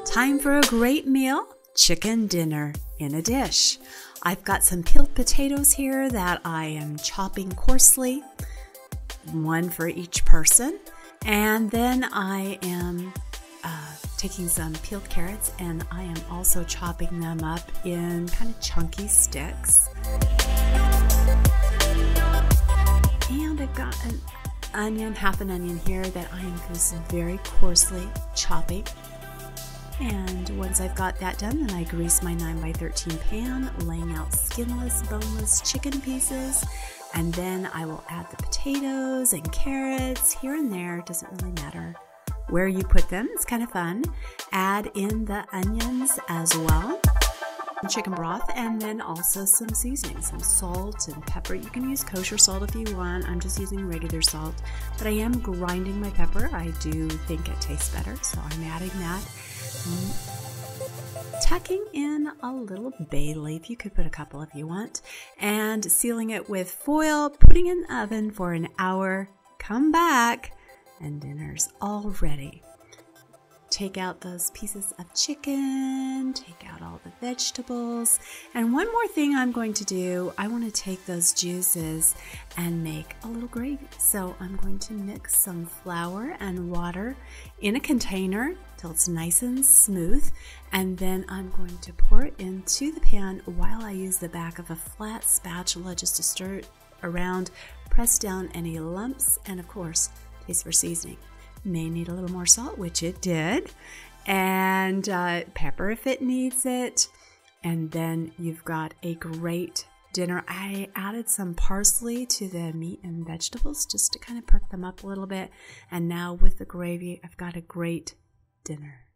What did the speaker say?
Time for a great meal, chicken dinner in a dish. I've got some peeled potatoes here that I am chopping coarsely, one for each person. And then I am taking some peeled carrots and I am also chopping them up in kind of chunky sticks. And I've got an onion, half an onion here that I am just very coarsely chopping. And once I've got that done, then I grease my 9x13 pan, laying out skinless, boneless chicken pieces. And then I will add the potatoes and carrots here and there. It doesn't really matter where you put them. It's kind of fun. Add in the onions as well. Chicken broth, and then also some seasoning, some salt and pepper. You can use kosher salt if you want. I'm just using regular salt, but I am grinding my pepper. I do think it tastes better, so I'm adding that. Tucking in a little bay leaf, you could put a couple if you want, and sealing it with foil, putting it in the oven for an hour. Come back and dinner's all ready. Take out those pieces of chicken, take out all the vegetables, and one more thing I'm going to do, I want to take those juices and make a little gravy. So I'm going to mix some flour and water in a container till it's nice and smooth, and then I'm going to pour it into the pan while I use the back of a flat spatula just to stir it around, press down any lumps, and of course, taste for seasoning. May need a little more salt, which it did, and pepper if it needs it. And then you've got a great dinner. I added some parsley to the meat and vegetables just to kind of perk them up a little bit. And now with the gravy, I've got a great dinner.